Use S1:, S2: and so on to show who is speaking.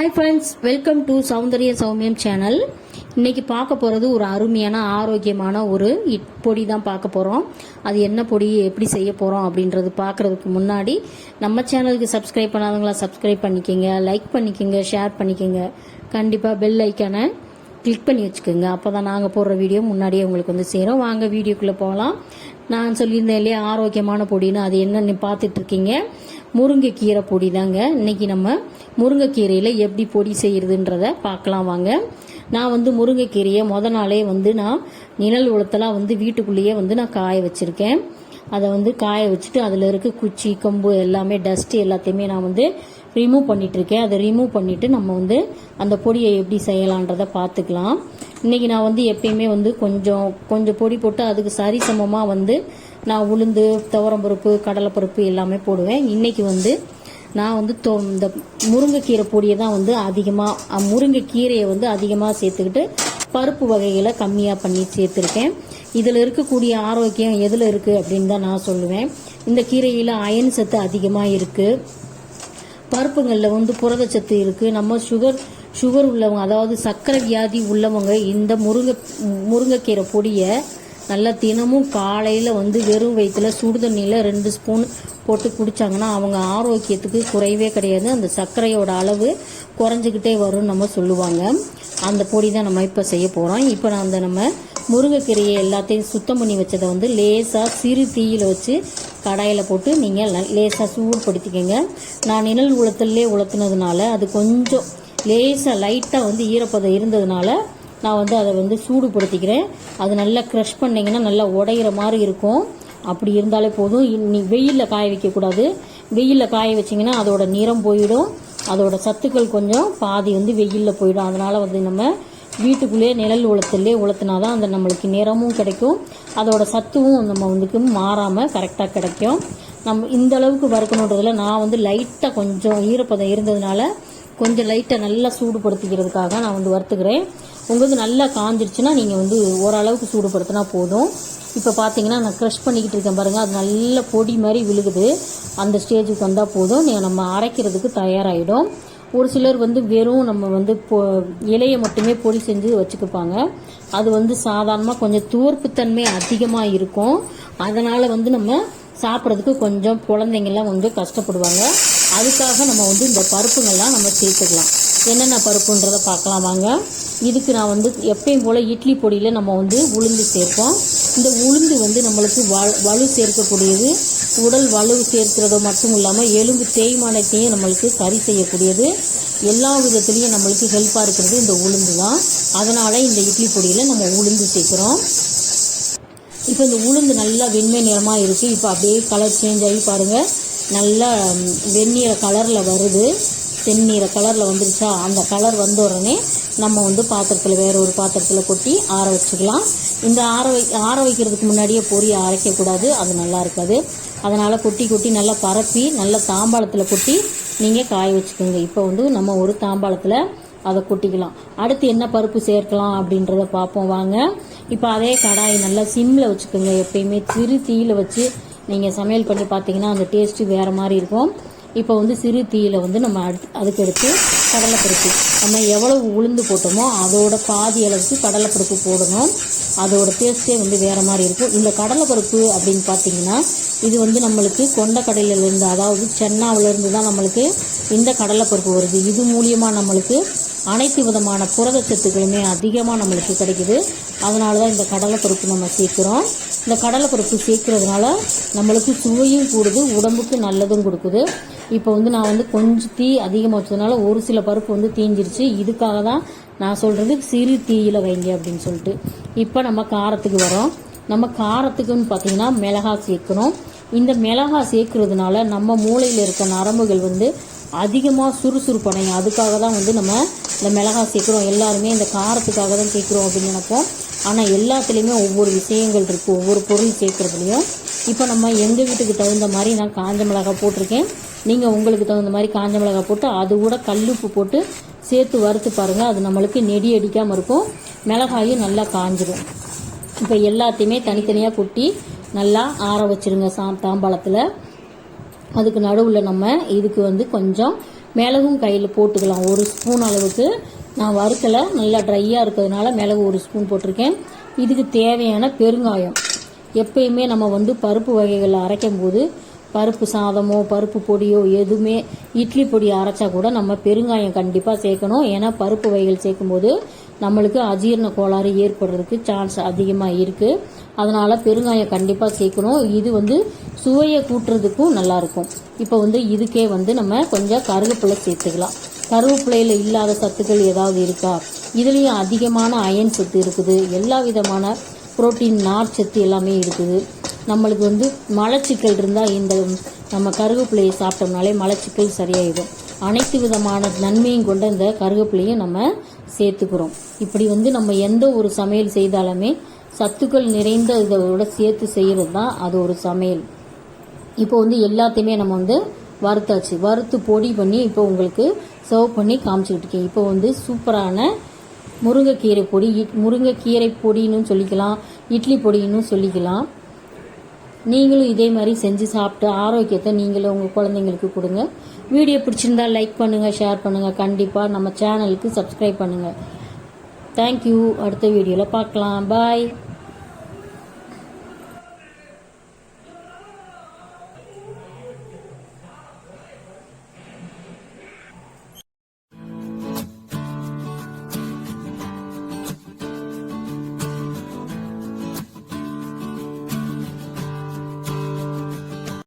S1: Hi friends, welcome to Soundarya சௌமியம் channel. இன்னைக்கு பார்க்க போகிறது ஒரு அருமையான ஆரோக்கியமான ஒரு பொடி தான் பார்க்க போகிறோம். அது என்ன பொடி, எப்படி செய்ய போகிறோம் அப்படின்றது பார்க்குறதுக்கு முன்னாடி நம்ம சேனலுக்கு சப்ஸ்கிரைப் பண்ணாதவங்களா சப்ஸ்கிரைப் பண்ணிக்கோங்க, லைக் பண்ணிக்கோங்க, ஷேர் பண்ணிக்கோங்க. கண்டிப்பாக பெல் ஐக்கானை கிளிக் பண்ணி வச்சுக்கோங்க. அப்போ தான் நாங்கள் போடுற வீடியோ முன்னாடியே உங்களுக்கு வந்து சேரும். வாங்க வீடியோக்குள்ளே போகலாம். நான் சொல்லியிருந்தேன் இல்லையா ஆரோக்கியமான பொடின்னு, அது என்னன்னு பார்த்துட்டு இருக்கீங்க. முருங்கைக்கீரை பொடி தாங்க. இன்னைக்கு நம்ம முருங்கைக்கீரையில் எப்படி பொடி செய்யறதுன்றத பார்க்கலாம் வாங்க. நான் வந்து முருங்கைக்கீரையை நாளே வந்து நான் நிழல் உலத்தெல்லாம் வந்து வீட்டுக்குள்ளேயே வந்து நான் காய வச்சுருக்கேன். அதை வந்து காய வச்சுட்டு அதில் இருக்க குச்சி கொம்பு எல்லாமே டஸ்ட்டு எல்லாத்தையுமே நான் வந்து ரிமூவ் பண்ணிகிட்ருக்கேன். அதை ரிமூவ் பண்ணிவிட்டு நம்ம வந்து அந்த பொடியை எப்படி செய்யலான்றதை பார்த்துக்கலாம். இன்றைக்கி நான் வந்து எப்பயுமே வந்து கொஞ்சம் பொடி போட்டு அதுக்கு சரிசமமாக வந்து நான் உளுந்து, துவரம்பருப்பு, கடலைப்பருப்பு எல்லாமே போடுவேன். இன்றைக்கி வந்து நான் வந்து இந்த முருங்கைக்கீரை பொடியை தான் வந்து அதிகமாக, முருங்கைக்கீரையை வந்து அதிகமாக சேர்த்துக்கிட்டு பருப்பு வகைகளை கம்மியாக பண்ணி சேர்த்துருக்கேன். இதில் இருக்கக்கூடிய ஆரோக்கியம் எதில் இருக்குது அப்படின்னு தான் நான் சொல்லுவேன். இந்த கீரையில் அயன் சத்து அதிகமாக இருக்குது, பருப்புங்களில் வந்து புரதச்சத்து இருக்குது. நம்ம சுகர் உள்ளவங்க, அதாவது சர்க்கரை வியாதி உள்ளவங்க இந்த முருங்கைக்கீரை பொடியை நல்லா தினமும் காலையில் வந்து வெறும் வயிற்றில் சுடுதண்ணியில் 2 ஸ்பூன் போட்டு குடித்தாங்கன்னா அவங்க ஆரோக்கியத்துக்கு குறைவே கிடையாது. அந்த சர்க்கரையோட அளவு குறைஞ்சிக்கிட்டே வரும்னு நம்ம சொல்லுவாங்க. அந்த பொடி தான் நம்ம இப்போ செய்ய போகிறோம். இப்போ நான் நம்ம முருங்கைக்கீரையை எல்லாத்தையும் சுத்தம் பண்ணி வச்சதை வந்து லேசாக சிறு தீயில் வச்சு கடாயில் போட்டு நீங்கள் லேசாக சூடுபடுத்திக்கோங்க. நான் நிழல் உலத்திலே உலர்த்தினதுனால அது கொஞ்சம் லேசாக லைட்டாக வந்து ஈரப்பதம் இருந்ததுனால நான் வந்து அதை வந்து சூடுபடுத்திக்கிறேன். அது நல்லா க்ரஷ் பண்ணிங்கன்னா நல்லா உடையிற மாதிரி இருக்கும். அப்படி இருந்தாலே போதும். வெயிலில் காய வைக்கக்கூடாது. வெயிலில் காய வச்சிங்கன்னா அதோட நிறம் போயிடும், அதோட சத்துக்கள் கொஞ்சம் பாதி வந்து வெயிலில் போயிடும். அதனால் வந்து நம்ம வீட்டுக்குள்ளேயே நிழல் உலத்திலே உலர்த்தினாதான் அந்த நம்மளுக்கு நிறமும் கிடைக்கும், அதோட சத்துவும் நம்ம வந்து மாறாமல் கரெக்டாக கிடைக்கும். நம்ம இந்த அளவுக்கு வறுக்கணுன்றதுல நான் வந்து லைட்டாக கொஞ்சம் ஈரப்பதம் இருந்ததுனால கொஞ்சம் லைட்டாக நல்லா சூடுபடுத்திக்கிறதுக்காக நான் வந்து வறுத்துக்கிறேன். உங்களுக்கு நல்லா காஞ்சிருச்சுன்னா நீங்கள் வந்து ஓரளவுக்கு சூடுபடுத்தினா போதும். இப்போ பார்த்தீங்கன்னா நான் க்ரஷ் பண்ணிக்கிட்டு இருக்கேன் பாருங்கள், அது நல்ல பொடி மாதிரி விழுகுது. அந்த ஸ்டேஜுக்கு வந்தால் போதும், நம்ம அரைக்கிறதுக்கு தயாராகிடும். ஒரு சிலர் வந்து வெறும் நம்ம வந்து இலையை மட்டுமே பொடி செஞ்சு வச்சுக்குப்பாங்க. அது வந்து சாதாரணமாக கொஞ்சம் துவர்ப்புத்தன்மை அதிகமாக இருக்கும். அதனால் வந்து நம்ம சாப்பிட்றதுக்கு கொஞ்சம் குழந்தைங்கள்லாம் கொஞ்சம் கஷ்டப்படுவாங்க. அதுக்காக நம்ம வந்து இந்த பருப்புங்கள்லாம் நம்ம சேர்த்துக்கலாம். என்னென்ன பருப்புன்றதை பார்க்கலாம் வாங்க. இதுக்கு நான் வந்து எப்பயும் போல் இட்லி பொடியில் நம்ம வந்து உளுந்து சேர்ப்போம். இந்த உளுந்து வந்து நம்மளுக்கு வலு சேர்க்கக்கூடியது, உடல் வலு சேர்க்கிறதோ மட்டும் இல்லாமல் எலும்பு தேய்மானத்தையும் நம்மளுக்கு சரி செய்யக்கூடியது, எல்லா விதத்துலேயும் நம்மளுக்கு ஹெல்ப்பாக இருக்கிறது இந்த உளுந்து தான். அதனால் இந்த இட்லி பொடியில் நம்ம உளுந்து சேர்க்குறோம். இப்போ இந்த உளுந்து நல்லா வெண்மை நிறமாக இருக்குது. இப்போ அப்படியே கலர் சேஞ்ச் ஆகி பாருங்கள், நல்லா வெந்நீர கலரில் வருது. செந்நீர கலரில் வந்துருச்சா, அந்த கலர் வந்த உடனே நம்ம வந்து பாத்திரத்தில், வேற ஒரு பாத்திரத்தில் கொட்டி ஆற வச்சுக்கலாம். இந்த ஆற வைக்கிறதுக்கு முன்னாடியே பொரியை அரைக்கக்கூடாது, அது நல்லா இருக்காது. அதனால் கொட்டி நல்லா பரப்பி நல்லா தாம்பாளத்தில் கொட்டி நீங்கள் காய வச்சுக்கோங்க. இப்போ வந்து நம்ம ஒரு தாம்பாளத்தில் அதை கொட்டிக்கலாம். அடுத்து என்ன பருப்பு சேர்க்கலாம் அப்படின்றத பார்ப்போம் வாங்க. இப்போ அதே கடாயை நல்லா சிம்மில் வச்சுக்கோங்க. எப்பயுமே சிறு தீயில் வச்சு நீங்கள் சமையல் பண்ணி பார்த்தீங்கன்னா அந்த டேஸ்ட்டு வேறு மாதிரி இருக்கும். இப்போ வந்து சிறு தீயில் வந்து நம்ம அதுக்கு எடுத்து கடலைப்பருப்பு, நம்ம எவ்வளவு உளுந்து போட்டோமோ அதோட பாதி அளவுக்கு கடலைப்பருப்பு போடணும். அதோட டேஸ்ட்டே வந்து வேறு மாதிரி இருக்கும். இந்த கடலைப்பருப்பு அப்படின்னு பார்த்தீங்கன்னா இது வந்து நம்மளுக்கு கொண்டக்கடலையிலேருந்து, அதாவது சென்னாவிலேருந்து தான் நம்மளுக்கு இந்த கடலைப்பருப்பு வருது. இது மூலியமாக நம்மளுக்கு அனைத்து விதமான புரதச்சத்துக்களுமே அதிகமாக நம்மளுக்கு கிடைக்குது. அதனால தான் இந்த கடலைப்பருப்பு நம்ம சேர்க்குறோம். இந்த கடலைப்பருப்பு சேர்க்கறதுனால நம்மளுக்கு சுவையும் கூடுது, உடம்புக்கு நல்லதும் கொடுக்குது. இப்போ வந்து நான் வந்து கொஞ்சம் தீ அதிகமாக வச்சதுனால ஒரு சில பருப்பு வந்து தீஞ்சிருச்சு. இதுக்காக தான் நான் சொல்கிறது சிறு தீயில் வைங்க அப்படின்னு சொல்லிட்டு. இப்போ நம்ம காரத்துக்கு வரோம். நம்ம காரத்துக்குன்னு பார்த்தீங்கன்னா மிளகாய் சேர்க்கணும். இந்த மிளகாய் சேர்க்கறதுனால நம்ம மூளையில் இருக்க நரம்புகள் வந்து அதிகமாக சுறுசுறுப்படையும். அதுக்காக தான் வந்து நம்ம இந்த மிளகாய் சேர்க்குறோம். எல்லாருமே இந்த காரத்துக்காக தான் சேர்க்குறோம் அப்படின்னு நினைப்போம். ஆனால் எல்லாத்துலேயுமே ஒவ்வொரு விஷயங்கள் இருக்குது, ஒவ்வொரு பொருள் சேர்க்குறதுலையும். இப்போ நம்ம எங்கள் வீட்டுக்கு தகுந்த மாதிரி நான் காஞ்ச மிளகாய் போட்டிருக்கேன். நீங்கள் உங்களுக்கு தகுந்த மாதிரி காஞ்ச மிளகாய் போட்டு அது கூட கல்லுப்பு போட்டு சேர்த்து வறுத்து பாருங்கள். அது நம்மளுக்கு நெடி அடிக்காமல் இருக்கும், மிளகாயும் நல்லா காஞ்சிடும். இப்போ எல்லாத்தையுமே தனித்தனியாக கொட்டி நல்லா ஆற வச்சுருங்க தாம்பாளத்தில். அதுக்கு நடுவில் நம்ம இதுக்கு வந்து கொஞ்சம் மிளகும் கையில் போட்டுக்கலாம். 1 ஸ்பூன் அளவுக்கு நான் வறுக்கலை, நல்லா ட்ரையாக இருக்கிறதுனால மிளகு 1 ஸ்பூன் போட்டிருக்கேன். இதுக்கு தேவையான பெருங்காயம். எப்பயுமே நம்ம பருப்பு வகைகளை அரைக்கும் போது பருப்பு சாதமோ பருப்பு பொடியோ எதுவுமே இட்லி பொடி அரைச்சா கூட நம்ம பெருங்காயம் கண்டிப்பாக சேர்க்கணும். ஏன்னா பருப்பு வகைகள் சேர்க்கும்போது நம்மளுக்கு அஜீரண கோளாறு ஏற்படுறதுக்கு சான்ஸ் அதிகமாக இருக்குது. அதனால் பெருங்காயம் கண்டிப்பாக சேர்க்கணும். இது சுவையை கூட்டுறதுக்கும் நல்லாயிருக்கும். இப்போ இதுக்கே நம்ம கொஞ்சம் கருவேப்பிலை சேர்த்துக்கலாம். கருவேப்பிலையில் இல்லாத சத்துக்கள் ஏதாவது இருக்கா? இதுலேயும் அதிகமான அயன் சத்து இருக்குது, எல்லா விதமான புரோட்டீன் நார் சத்து எல்லாமே இருக்குது. நம்மளுக்கு மலச்சிக்கல் இருந்தால் இந்த நம்ம கருவேப்பிலையை சாப்பிட்டோம்னாலே மலச்சிக்கல் சரியாயிடும். அனைத்து விதமான நன்மையும் கொண்ட இந்த கருவேப்பிலையும் நம்ம சேர்த்துக்கிறோம். இப்படி நம்ம எந்த ஒரு சமையல் செய்தாலுமே சத்துக்கள் நிறைந்த இதோட சேர்த்து செய்கிறது தான் அது ஒரு சமையல். இப்போ எல்லாத்தையுமே நம்ம வறுத்தாச்சு. வறுத்து பொடி பண்ணி இப்போ உங்களுக்கு சர்வ் பண்ணி காமிச்சிக்கிட்டு இருக்கேன். இப்போ சூப்பரான முருங்கைக்கீரை பொடி, முருங்கைக்கீரை பொடின்னு சொல்லிக்கலாம், இட்லி பொடின்னு சொல்லிக்கலாம். நீங்களும் இதே மாதிரி செஞ்சு சாப்பிட்டு ஆரோக்கியத்தை நீங்களும் உங்கள் குழந்தைங்களுக்கு கொடுங்க. வீடியோ பிடிச்சிருந்தா லைக் பண்ணுங்கள், ஷேர் பண்ணுங்கள். கண்டிப்பாக நம்ம சேனலுக்கு சப்ஸ்கிரைப் பண்ணுங்கள். தேங்க்யூ. அடுத்த வீடியோவில் பார்க்கலாம். பாய்.